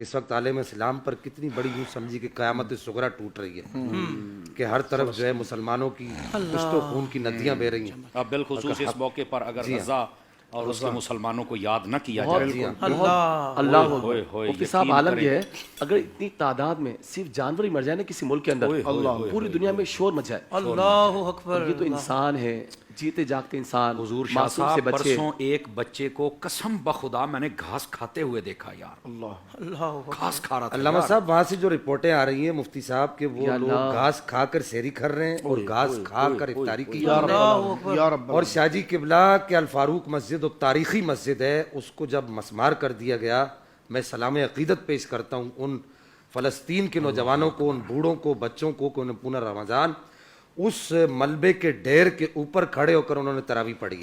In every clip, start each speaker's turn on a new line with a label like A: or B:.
A: اس وقت عالم اسلام پر کتنی بڑی یوں سمجھی کہ قیامت صغریٰ ٹوٹ رہی ہے کہ ہر طرف جو ہے مسلمانوں کی کشت و خون کی ندیاں بہہ رہی ہیں.
B: اب بالخصوص اس موقع پر اگر غزہ اور اس کے مسلمانوں کو یاد نہ کیا
C: بہت
B: جائے
C: اللہ
B: مفتی
C: صاحب عالم یہ ہے اگر اتنی تعداد میں صرف جانور ہی مر جائے نا کسی ملک کے اندر پوری دنیا میں شور مچ جائے.
D: اللہ اکبر.
C: یہ تو انسان ہے، جیتے جاگتے انسان.
B: حضور شاہ صاحب پرسوں ایک بچے کو قسم بخدا میں نے گھاس کھاتے ہوئے دیکھا یار.
D: اللہ
B: گھاس کھا رہا تھا
A: علامہ صاحب. وہاں سے جو رپورٹیں آ رہی ہیں مفتی صاحب کہ وہ لوگ گھاس کھا کر سحری کر رہے ہیں اور گھاس کھا کر افطاری کی. اور شاہ جی قبلہ کے الفاروق مسجد اور تاریخی مسجد ہے، اس کو جب مسمار کر دیا گیا، میں سلام عقیدت پیش کرتا ہوں ان فلسطین کے نوجوانوں کو، ان بوڑھوں کو، بچوں کو کہ انہیں پورا رمضان اس ملبے کے ڈھیر کے اوپر کھڑے ہو کر انہوں نے تراویح پڑھی.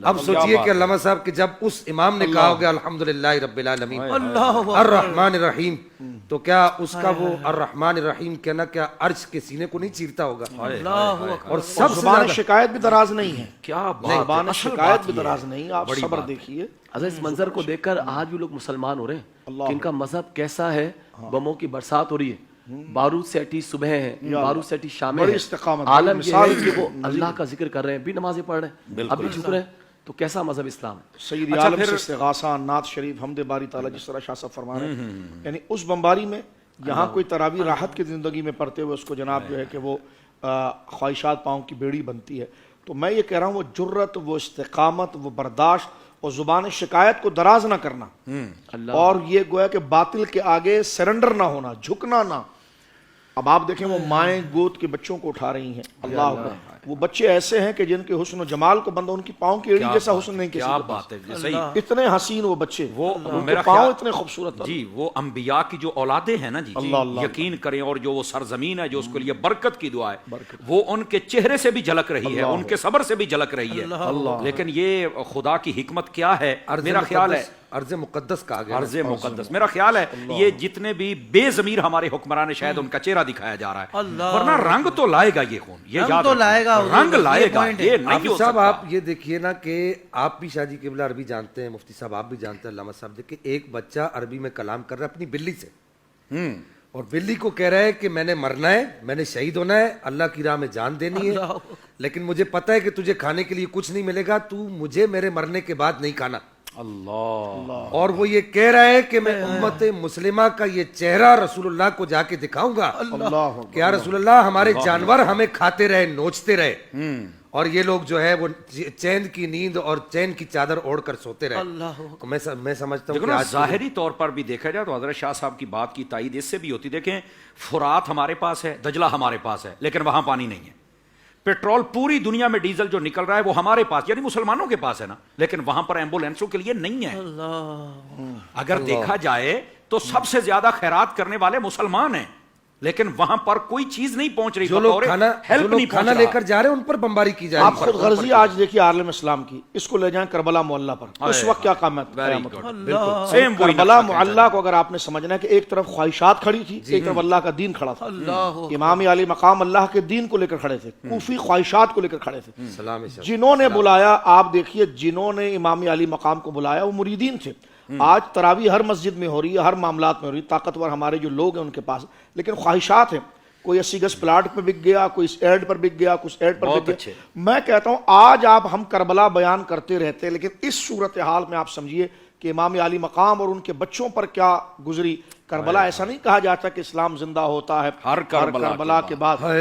A: اب سوچئے کہ علامہ صاحب کہ جب اس امام نے کہا ہوگا الحمدللہ رب العالمین الرحمن الرحیم، تو کیا اس کا وہ الرحمن الرحیم کہنا کیا عرش کے سینے کو نہیں چیرتا ہوگا؟ اور سب سے
E: زبان شکایت بھی دراز نہیں ہے.
B: کیا
E: زبان شکایت بھی دراز نہیں. آپ صبر دیکھیے.
C: اس منظر کو دیکھ کر آج بھی لوگ مسلمان ہو رہے ہیں کہ ان کا مذہب کیسا ہے. بموں کی برسات ہو رہی ہے، بارود سے اٹی صبح ہے، بارود سے اٹی شامیں ہیں. عالم یہ ہے کہ وہ اللہ کا ذکر کر رہے ہیں، بھی نمازیں پڑھ رہے ہیں، اب بھی جھک رہے ہیں. تو کیسا مذہب اسلام ہے؟
E: سید عالم سے استغاثہ، نعت شریف، حمد باری تعالیٰ، جس طرح شاہ صاحب فرما رہے ہیں. یعنی اس بمباری میں یہاں کوئی تراویح راحت کی زندگی میں پڑھتے ہوئے اس کو جناب جو ہے کہ وہ خواہشات پاؤں کی بیڑی بنتی ہے. تو میں یہ کہہ رہا ہوں وہ جرت، وہ استقامت، وہ برداشت اور زبان شکایت کو دراز نہ کرنا، اور یہ گویا کہ باطل کے آگے سرنڈر نہ ہونا، جھکنا نہ. اب آپ دیکھیں وہ مائیں گود کے بچوں کو اٹھا رہی ہیں. اللہ اکبر. وہ بچے ایسے ہیں کہ جن کے حسن و جمال کو بندہ ان کی پاؤں کی ایڑی جیسا حسن نہیں کسی کے پاس. اتنے حسین وہ بچے، وہ پاؤں اتنے خوبصورت.
B: جی وہ انبیاء کی جو اولادیں ہیں نا جی، یقین کریں، اور جو وہ سرزمین ہے جو اس کے لیے برکت کی دعا ہے، وہ ان کے چہرے سے بھی جھلک رہی ہے، ان کے صبر سے بھی جھلک رہی ہے. لیکن یہ خدا کی حکمت کیا ہے، میرا خیال ہے
A: ارض مقدس کہا گیا.
B: ارض مقدس، میرا خیال ہے یہ جتنے بھی بے ضمیر ہمارے حکمران شاید ان کا چہرہ دکھایا جا رہا ہے، ورنہ رنگ تو لائے گا یہ خون، یہ یاد رنگ لائے گا. یہ نہیں
A: صاحب آپ یہ دیکھیے نا کہ آپ بھی شاہ جی قبلہ عربی جانتے ہیں، مفتی صاحب آپ بھی جانتے ہیں. علامہ صاحب دیکھیں ایک بچہ عربی میں کلام کر رہا ہے اپنی بلی سے، اور بلی کو کہہ رہا ہے کہ میں نے مرنا ہے، میں نے شہید ہونا ہے، اللہ کی راہ میں جان دینی ہے، لیکن مجھے پتہ ہے کہ تجھے کھانے کے لیے کچھ نہیں ملے گا، تو مجھے میرے مرنے کے بعد نہیں کھانا. اللہ. اور وہ یہ کہہ رہا ہے کہ میں امت مسلمہ کا یہ چہرہ رسول اللہ کو جا کے دکھاؤں گا کہ یا رسول اللہ ہمارے جانور ہمیں کھاتے رہے، نوچتے رہے، اور یہ لوگ جو ہے وہ چین کی نیند اور چین کی چادر اوڑھ کر سوتے رہے. میں سمجھتا ہوں کہ
B: ظاہری طور پر بھی دیکھا جائے تو حضرت شاہ صاحب کی بات کی تائید اس سے بھی ہوتی. دیکھیں فرات ہمارے پاس ہے، دجلہ ہمارے پاس ہے، لیکن وہاں پانی نہیں ہے. پیٹرول پوری دنیا میں ڈیزل جو نکل رہا ہے وہ ہمارے پاس یعنی مسلمانوں کے پاس ہے نا، لیکن وہاں پر ایمبولینسوں کے لیے نہیں ہے. اگر دیکھا جائے تو سب سے زیادہ خیرات کرنے والے مسلمان ہیں، لیکن وہاں پر کوئی چیز نہیں پہنچ رہی.
A: جو لوگ کھانا لے کر جا رہے ہیں ان پر بمباری کی جا رہی ہے.
E: آپ خود غرضی آج دیکھیے عالم اسلام کی، اس کو لے جائیں کربلا معلیٰ پر، اس وقت کیا قیامت. کربلا معلیٰ کو اگر آپ نے سمجھنا ہے کہ ایک طرف خواہشات کھڑی تھی، ایک طرف اللہ کا دین کھڑا تھا. امام علی مقام اللہ کے دین کو لے کر کھڑے تھے، کوفی خواہشات کو لے کر کھڑے تھے. جنہوں نے بلایا، آپ دیکھیے جنہوں نے امام علی مقام کو بلایا وہ مریدین تھے. آج تراویح ہر مسجد میں ہو رہی ہے، ہر معاملات میں ہو رہی ہے، طاقتور ہمارے جو لوگ ہیں ان کے پاس، لیکن خواہشات ہیں. کوئی 80 گز پلاٹ پہ بک گیا، کوئی ایڈ پر بک گیا، کچھ ایڈ پر بک گیا. میں کہتا ہوں آج آپ ہم کربلا بیان کرتے رہتے، لیکن اس صورتحال میں آپ سمجھیے کہ امام علی مقام اور ان کے بچوں پر کیا گزری کربلا. ایسا نہیں کہا جاتا کہ اسلام زندہ ہوتا ہے ہر کربلا کے بعد.